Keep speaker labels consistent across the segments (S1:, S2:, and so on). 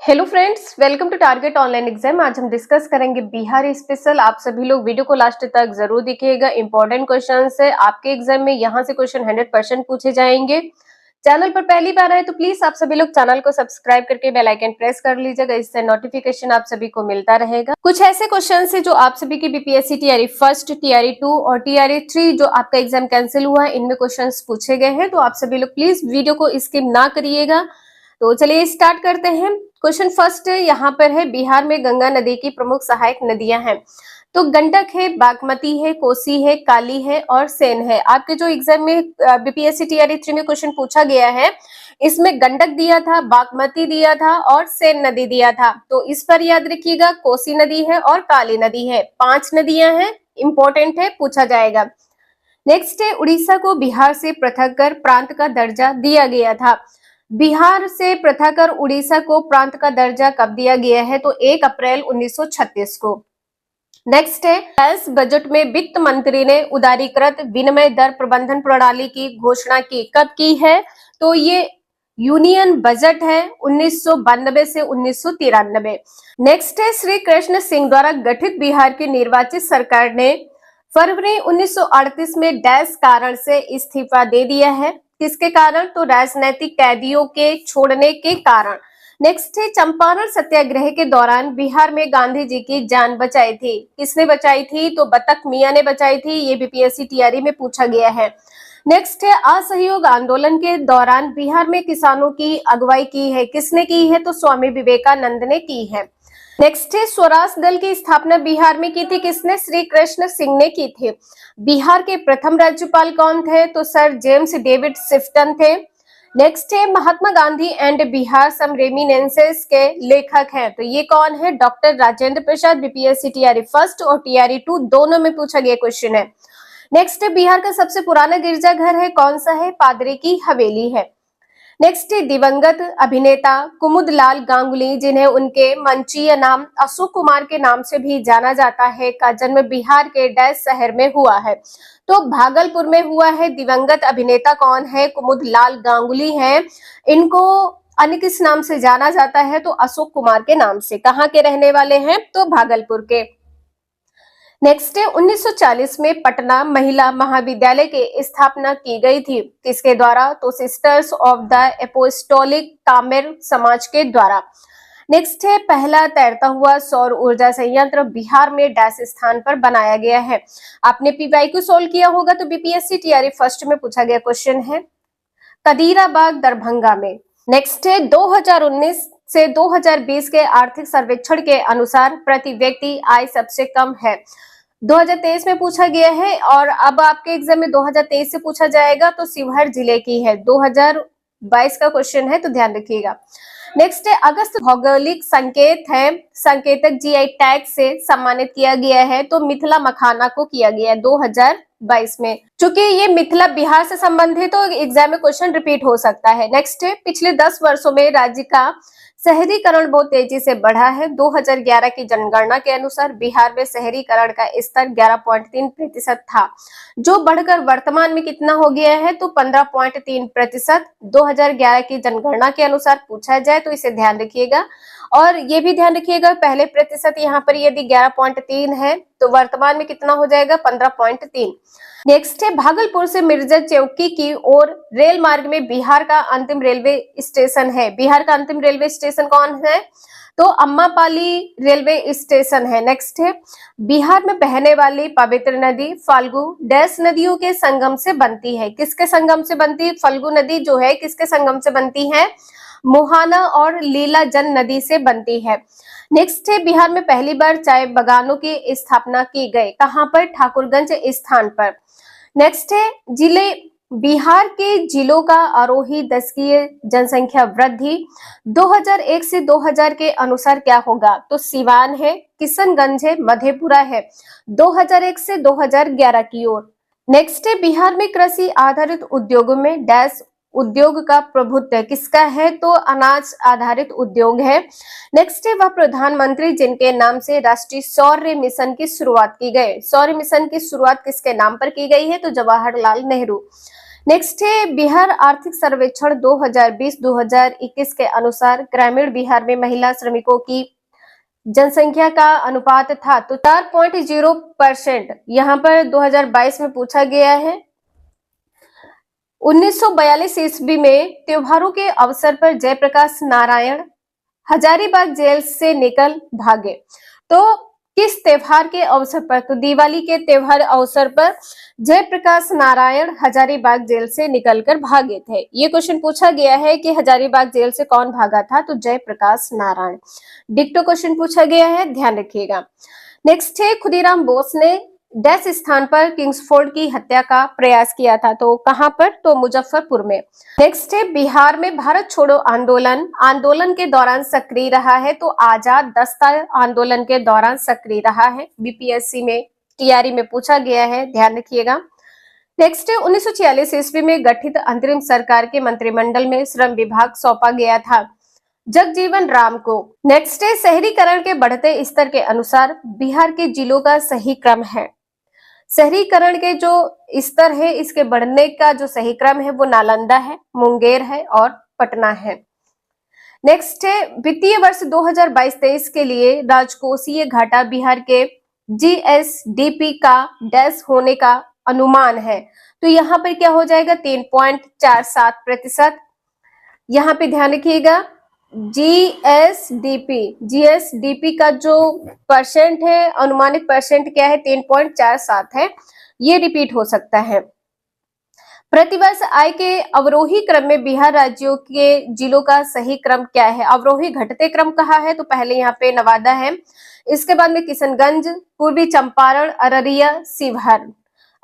S1: Hello friends, welcome to target online exam. आज हम discuss करेंगे बिहार स्पेशल। आप सभी लोग वीडियो को लास्ट तक जरूर देखिएगा। इंपॉर्टेंट क्वेश्चंस है आपके एग्जाम में, यहाँ से क्वेश्चन 100% पूछे जाएंगे। चैनल पर पहली बार आए तो प्लीज आप सभी लोग चैनल को सब्सक्राइब करके बेल आइकन प्रेस कर लीजिएगा, इससे नोटिफिकेशन आप सभी को मिलता रहेगा। कुछ ऐसे क्वेश्चन है जो आप सभी की बीपीएससी टीआरई फर्स्ट, टीआरई 2 और टीआरई 3 जो आपका एग्जाम कैंसिल हुआ है, इनमें क्वेश्चन पूछे गए हैं। तो आप सभी लोग प्लीज वीडियो को स्किप ना करिएगा। तो चलिए स्टार्ट करते हैं। क्वेश्चन फर्स्ट यहाँ पर है, बिहार में गंगा नदी की प्रमुख सहायक नदियां हैं। तो गंडक है, बागमती है, कोसी है, काली है और सेन है। आपके जो एग्जाम में बीपीएससी टीआरई 3 में क्वेश्चन पूछा गया है, इसमें गंडक दिया था, बागमती दिया था और सेन नदी दिया था। तो इस पर याद रखिएगा, कोसी नदी है और काली नदी है। 5 नदियां हैं, इंपॉर्टेंट है, पूछा जाएगा। नेक्स्ट है, उड़ीसा को बिहार से पृथक कर प्रांत का दर्जा दिया गया था। बिहार से पृथक कर उड़ीसा को प्रांत का दर्जा कब दिया गया है? तो 1 अप्रैल 1936 को। नेक्स्ट है, इस बजट में वित्त मंत्री ने उदारीकृत विनिमय दर प्रबंधन प्रणाली की घोषणा की, कब की है? तो ये यूनियन बजट है 1992 से 1993। नेक्स्ट है, श्री कृष्ण सिंह द्वारा गठित बिहार की निर्वाचित सरकार ने फरवरी 1938 में डैश कारण से इस्तीफा दे दिया है। किसके कारण? तो राजनीतिक कैदियों के छोड़ने के कारण। नेक्स्ट है, चंपारण सत्याग्रह के दौरान बिहार में गांधी जी की जान बचाई थी। किसने बचाई थी? तो बतक मियां ने बचाई थी। ये बीपीएससी टीआरई में पूछा गया है। नेक्स्ट है, असहयोग आंदोलन के दौरान बिहार में किसानों की अगुवाई की है। किसने की है? तो स्वामी विवेकानंद ने की है। नेक्स्ट है, स्वराज दल की स्थापना बिहार में की थी किसने? श्री कृष्ण सिंह ने की थी। बिहार के प्रथम राज्यपाल कौन थे? तो सर जेम्स डेविड शिफ्टन थे। नेक्स्ट है, महात्मा गांधी एंड बिहार सम रेमिनेंसेस के लेखक हैं। तो ये कौन है? Doctor Rajendra Prasad. BPSC TRE first और टीआरई 2 दोनों में पूछा गया क्वेश्चन है। नेक्स्ट है, बिहार का सबसे पुराना गिरजाघर है, कौन सा है? पादरी की हवेली है। नेक्स्ट है, दिवंगत अभिनेता कुमुदलाल गांगुली, जिन्हें उनके मंचीय नाम अशोक कुमार के नाम से भी जाना जाता है, का जन्म बिहार के डैश शहर में हुआ है? तो भागलपुर में हुआ है। दिवंगत अभिनेता कौन है? कुमुदलाल गांगुली हैं। इनको अन्य किस नाम से जाना जाता है? तो अशोक कुमार के नाम से। कहाँ के रहने वाले हैं? तो भागलपुर के। नेक्स्ट है, 1940 में पटना महिला महाविद्यालय की स्थापना की गई थी। किसके द्वारा? तो सिस्टर्स ऑफ द एपोस्टोलिक कामेर समाज के द्वारा। नेक्स्ट है, पहला तैरता हुआ सौर ऊर्जा संयंत्र बिहार में डैश स्थान पर बनाया गया है। आपने पीवाईक्यू सोल्व किया होगा, तो बीपीएससी टीआरई फर्स्ट में पूछा गया क्वेश्चन है, कदीराबाग दरभंगा में। नेक्स्ट है, 2019 से 2020 के आर्थिक सर्वेक्षण के अनुसार प्रति व्यक्ति आय सबसे कम है। 2023 में पूछा गया है और अब आपके एग्जाम में 2023 से पूछा जाएगा, तो शिवहर जिले की है। 2022 का क्वेश्चन है, तो ध्यान रखिएगा। नेक्स्ट है, अगस्त भौगोलिक संकेत है, संकेतक जीआई टैग से सम्मानित किया गया है। तो मिथिला मखाना को किया गया है 2022 में। चूंकि ये मिथिला बिहार से संबंधित, तो एग्जाम में क्वेश्चन रिपीट हो सकता है। नेक्स्ट है, पिछले 10 वर्षों में राज्य का शहरीकरण बहुत तेजी से बढ़ा है। 2011 की जनगणना के अनुसार बिहार में शहरीकरण का स्तर 11.3% था, जो बढ़कर वर्तमान में कितना हो गया है? तो 15.3%। 2011 की जनगणना के अनुसार पूछा जाए तो इसे ध्यान रखिएगा। और ये भी ध्यान रखिएगा, पहले प्रतिशत यहाँ पर यदि 11.3 है तो वर्तमान में कितना हो जाएगा? 15.3। नेक्स्ट है, भागलपुर से मिर्जा चौकी की ओर रेल मार्ग में बिहार का अंतिम रेलवे स्टेशन है। बिहार का अंतिम रेलवे स्टेशन कौन है? तो अम्मापाली रेलवे स्टेशन है। नेक्स्ट है, बिहार में बहने वाली पवित्र नदी फाल्गु डैश नदियों के संगम से बनती है। किसके संगम से बनती है? फाल्गु नदी जो है किसके संगम से बनती है? मोहाना और लीलाजन नदी से बनती है। नेक्स्ट है, बिहार में पहली बार चाय बागानों की स्थापना की गई, कहां पर? ठाकुरगंज स्थान पर। नेक्स्ट है, जिले बिहार के जिलों का आरोही दशकीय जनसंख्या वृद्धि 2001 से 2000 के अनुसार क्या होगा? तो सिवान है, किशनगंज है, मधेपुरा है। 2001 से 2011 की ओर। नेक्स्ट है, बिहार में कृषि आधारित उद्योगों में डैश उद्योग का प्रभुत्व किसका है? तो अनाज आधारित उद्योग है। नेक्स्ट है, वह प्रधानमंत्री जिनके नाम से राष्ट्रीय सौर मिशन की शुरुआत की गई। सौर मिशन की शुरुआत किसके नाम पर की गई है? तो जवाहरलाल नेहरू। नेक्स्ट है बिहार आर्थिक सर्वेक्षण 2020-2021 के अनुसार ग्रामीण बिहार में महिला श्रमिकों की जनसंख्या का अनुपात था तो 4.0%। यहाँ पर 2022 में पूछा गया है। 1942 ईस्वी में त्योहारों के अवसर पर जयप्रकाश नारायण हजारीबाग जेल से निकल भागे। तो किस त्योहार के अवसर पर? तो दिवाली के त्योहार अवसर पर जयप्रकाश नारायण हजारीबाग जेल से निकलकर भागे थे। ये क्वेश्चन पूछा गया है कि हजारीबाग जेल से कौन भागा था? तो जयप्रकाश नारायण। डिक्टो क्वेश्चन पूछा गया है, ध्यान रखिएगा। नेक्स्ट है खुदीराम बोस ने डैश स्थान पर किंग्सफोर्ड की हत्या का प्रयास किया था तो कहां पर? तो मुजफ्फरपुर में। नेक्स्ट है बिहार में भारत छोड़ो आंदोलन के दौरान सक्रिय रहा है तो आजाद दस्ता आंदोलन के दौरान सक्रिय रहा है। बीपीएससी में टीआरई में पूछा गया है, ध्यान रखिएगा। नेक्स्ट है 1946 ईस्वी में गठित अंतरिम सरकार के मंत्रिमंडल में श्रम विभाग सौंपा गया था जगजीवन राम को। नेक्स्ट है शहरीकरण के बढ़ते स्तर के अनुसार बिहार के जिलों का सही क्रम है। शहरीकरण के जो स्तर है इसके बढ़ने का जो सही क्रम है वो नालंदा है, मुंगेर है और पटना है। नेक्स्ट है वित्तीय वर्ष 2022-23 के लिए राजकोषीय घाटा बिहार के जीएसडीपी का डैश होने का अनुमान है तो यहाँ पर क्या हो जाएगा? 3.47%। यहाँ पे ध्यान रखिएगा जीएसडीपी का जो परसेंट है, अनुमानित परसेंट क्या है? 3.47 है। ये रिपीट हो सकता है। प्रतिवर्ष आय के अवरोही क्रम में बिहार राज्यों के जिलों का सही क्रम क्या है? अवरोही घटते क्रम कहा है तो पहले यहाँ पे नवादा है, इसके बाद में किशनगंज, पूर्वी चंपारण, अररिया, शिवहर।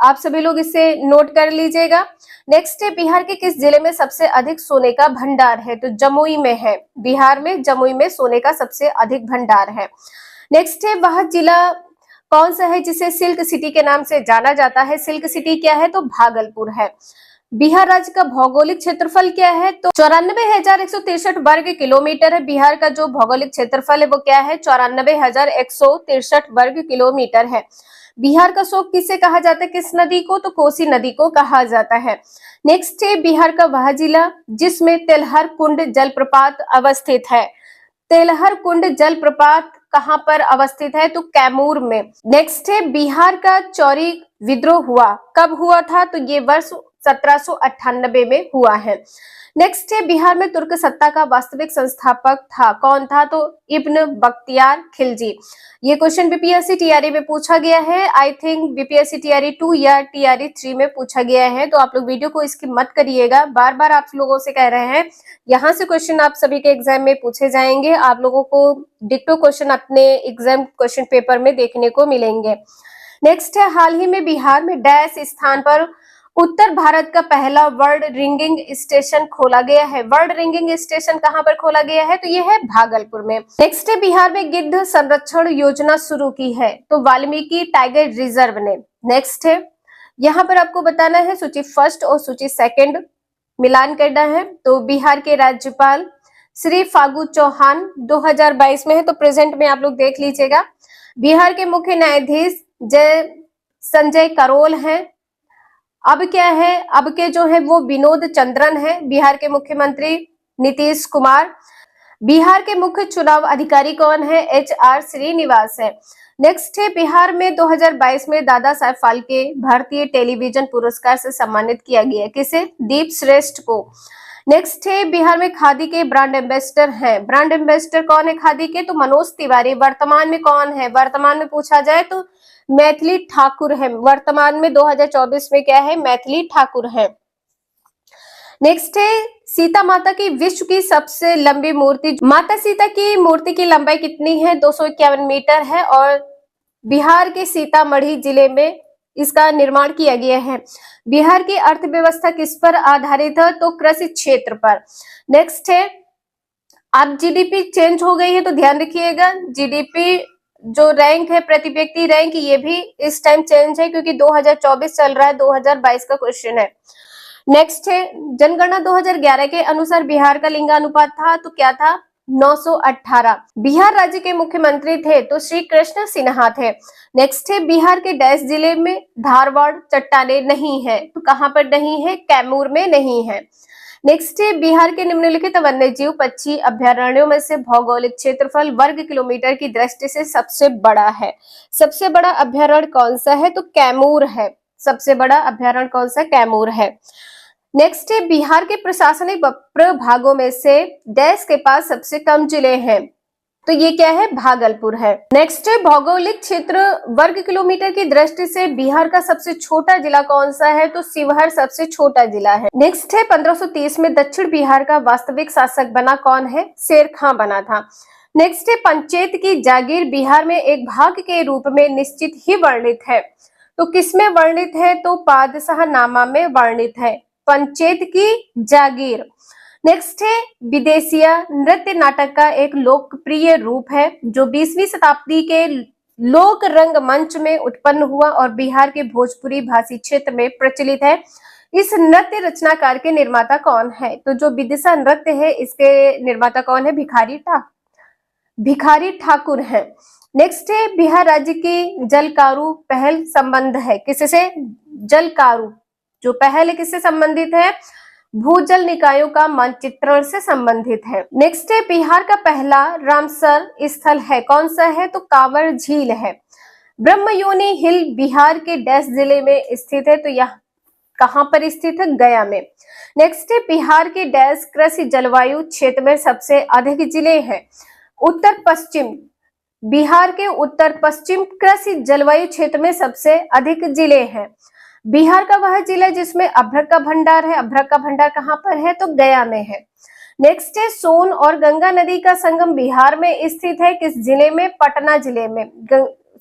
S1: आप सभी लोग इसे नोट कर लीजिएगा। नेक्स्ट है बिहार के किस जिले में सबसे अधिक सोने का भंडार है? तो जमुई में है। बिहार में जमुई में सोने का सबसे अधिक भंडार है। नेक्स्ट है वह जिला कौन सा है जिसे सिल्क सिटी के नाम से जाना जाता है? सिल्क सिटी क्या है? तो भागलपुर है। बिहार राज्य का भौगोलिक क्षेत्रफल क्या है? तो 94,163 वर्ग किलोमीटर है। बिहार का जो भौगोलिक क्षेत्रफल है वो क्या है? 94,163 वर्ग किलोमीटर है। बिहार का शोक किसे कहा जाता है? किस नदी को? तो कोसी नदी को कहा जाता है। नेक्स्ट है बिहार का वह जिला जिसमें तेलहर कुंड जलप्रपात अवस्थित है। तेलहर कुंड जलप्रपात कहां पर अवस्थित है? तो कैमूर में। नेक्स्ट है बिहार का चौरी विद्रोह हुआ कब हुआ था? तो ये वर्ष 1798 में हुआ है। नेक्स्ट है बिहार में तुर्क सत्ता का वास्तविक संस्थापक था कौन था? तो इब्न बख्तियार खिलजी। ये क्वेश्चन बीपीएससी टीआरई में पूछा गया है। आई थिंक बीपीएससी टीआरई 2 या टीआरई 3 में पूछा गया है तो आप लोग वीडियो को स्किप मत करिएगा। बार बार आप लोगों से कह रहे हैं, यहाँ से क्वेश्चन आप सभी के एग्जाम में पूछे जाएंगे। आप लोगों को डिक्टो क्वेश्चन अपने एग्जाम क्वेश्चन पेपर में देखने को मिलेंगे। नेक्स्ट है हाल ही में बिहार में डैश स्थान पर उत्तर भारत का पहला वर्ल्ड रिंगिंग स्टेशन खोला गया है। वर्ल्ड रिंगिंग स्टेशन कहां पर खोला गया है? तो ये है भागलपुर में। नेक्स्ट है बिहार में गिद्ध संरक्षण योजना शुरू की है तो वाल्मीकि टाइगर रिजर्व ने। नेक्स्ट है यहाँ पर आपको बताना है सूची फर्स्ट और सूची सेकंड मिलान करना है। तो बिहार के राज्यपाल श्री फागू चौहान 2022 में है तो प्रेजेंट में आप लोग देख लीजिएगा। बिहार के मुख्य न्यायाधीश संजय करोल हैं। अब क्या है? अब के जो है वो विनोद चंद्रन है। बिहार के मुख्यमंत्री नीतीश कुमार। बिहार के मुख्य चुनाव अधिकारी कौन है? HR श्रीनिवास है। नेक्स्ट है बिहार में 2022 में दादा साहेब फाल्के भारतीय टेलीविजन पुरस्कार से सम्मानित किया गया। किसे? दीप श्रेष्ठ को। नेक्स्ट है बिहार में खादी के ब्रांड एम्बेसडर हैं। ब्रांड एम्बेसडर कौन है खादी के? तो मनोज तिवारी। वर्तमान में कौन है? वर्तमान में पूछा जाए तो मैथिली ठाकुर है। वर्तमान में 2024 में क्या है? मैथिली ठाकुर है। नेक्स्ट है सीता माता की विश्व की सबसे लंबी मूर्ति। माता सीता की मूर्ति की लंबाई कितनी है? 251 मीटर है और बिहार के सीतामढ़ी जिले में इसका निर्माण किया गया है। बिहार की अर्थव्यवस्था किस पर आधारित है? तो कृषि क्षेत्र पर। नेक्स्ट है अब जीडीपी चेंज हो गई है तो ध्यान रखिएगा। जीडीपी जो रैंक है प्रति व्यक्ति रैंक ये भी इस टाइम चेंज है क्योंकि 2024 चल रहा है, 2022 का क्वेश्चन है। नेक्स्ट है जनगणना 2011 के अनुसार बिहार का लिंगानुपात था तो क्या था? 918। बिहार राज्य के मुख्यमंत्री थे तो श्री कृष्ण सिन्हा थे। नेक्स्ट है बिहार के डैश जिले में धारवाड़ चट्टाने नहीं है, तो कहां पर नहीं है? कैमूर में नहीं है। नेक्स्ट है बिहार के निम्नलिखित वन्यजीव पक्षी अभ्यारण्यों में से भौगोलिक क्षेत्रफल वर्ग किलोमीटर की दृष्टि से सबसे बड़ा है। सबसे बड़ा अभ्यारण्य कौन सा है? तो कैमूर है। सबसे बड़ा अभ्यारण्य कौन सा? कैमूर है। नेक्स्ट है बिहार के प्रशासनिक प्रभागों में से डैश के पास सबसे कम जिले हैं, तो ये क्या है? भागलपुर है। नेक्स्ट है भौगोलिक क्षेत्र वर्ग किलोमीटर की दृष्टि से बिहार का सबसे छोटा जिला कौन सा है? तो शिवहर सबसे छोटा जिला है। नेक्स्ट है 1530 में दक्षिण बिहार का वास्तविक शासक बना कौन है? शेर खां बना था। नेक्स्ट है पंचायत की जागीर बिहार में एक भाग के रूप में निश्चित ही वर्णित है, तो किसमें वर्णित है? तो पादशाहनामा में वर्णित है पंचायत की जागीर। नेक्स्ट है विदेशिया नृत्य नाटक का एक लोकप्रिय रूप है जो 20वीं शताब्दी के लोक रंगमंच में उत्पन्न हुआ और बिहार के भोजपुरी भाषी क्षेत्र में प्रचलित है। इस नृत्य रचनाकार के निर्माता कौन है? तो जो विदिशा नृत्य है इसके निर्माता कौन है? भिखारी ठाकुर है। नेक्स्ट है बिहार राज्य की जलकारू पहल संबंध है किससे? जलकारू जो पहल किससे संबंधित है? भूजल निकायों का मानचित्रण से संबंधित है। नेक्स्ट है बिहार का पहला रामसर स्थल है कौन सा है? तो कांवर झील है। ब्रह्मयोनी हिल बिहार के डैश जिले में स्थित है, तो यह कहां पर स्थित है? गया में। नेक्स्ट है बिहार के डैश कृषि जलवायु क्षेत्र में सबसे अधिक जिले हैं। उत्तर पश्चिम बिहार के उत्तर पश्चिम कृषि जलवायु क्षेत्र में सबसे अधिक जिले हैं। बिहार का वह जिला जिसमें अभ्रक का भंडार है। अभ्रक का भंडार कहां पर है? तो गया में है। नेक्स्ट है सोन और गंगा नदी का संगम बिहार में स्थित है किस जिले में? पटना जिले में।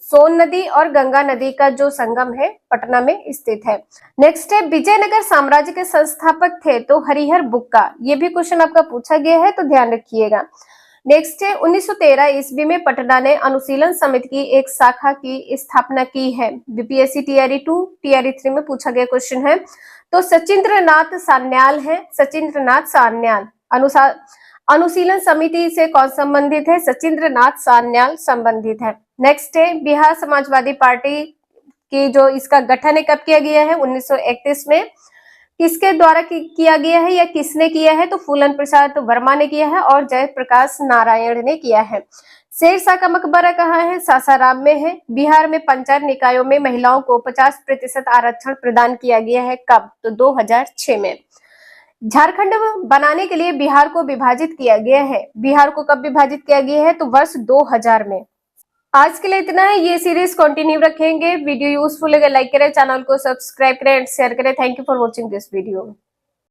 S1: सोन नदी और गंगा नदी का जो संगम है पटना में स्थित है। नेक्स्ट है विजयनगर साम्राज्य के संस्थापक थे तो हरिहर बुक्का। ये भी क्वेश्चन आपका पूछा गया है तो ध्यान रखिएगा। नेक्स्ट है 1913 ईस्वी में पटना ने अनुशीलन समिति की एक शाखा की स्थापना की है। बीपीएससी टीआरई 2 टीआरई 3 में पूछा गया क्वेश्चन है। तो सचिंद्रनाथ सान्याल है। सचिंद्रनाथ सान्याल अनुशीलन समिति से कौन संबंधित है? सचिंद्रनाथ सान्याल संबंधित है। नेक्स्ट है बिहार समाजवादी पार्टी की जो इसका गठन है कब किया गया है? 1931 में। किसके द्वारा किया गया है या किसने किया है? तो फूलन प्रसाद वर्मा ने किया है और जयप्रकाश नारायण ने किया है। शेरशाह का मकबरा कहाँ है? सासाराम में है। बिहार में पंचायत निकायों में महिलाओं को 50% आरक्षण प्रदान किया गया है। कब? तो 2006 में। झारखंड बनाने के लिए बिहार को विभाजित किया गया है। बिहार को कब विभाजित किया गया है? तो वर्ष 2000 में। आज के लिए इतना है। ये सीरीज कंटिन्यू रखेंगे। वीडियो यूजफुल लगे लाइक करें, चैनल को सब्सक्राइब करें एंड शेयर करें। Thank you for watching this video.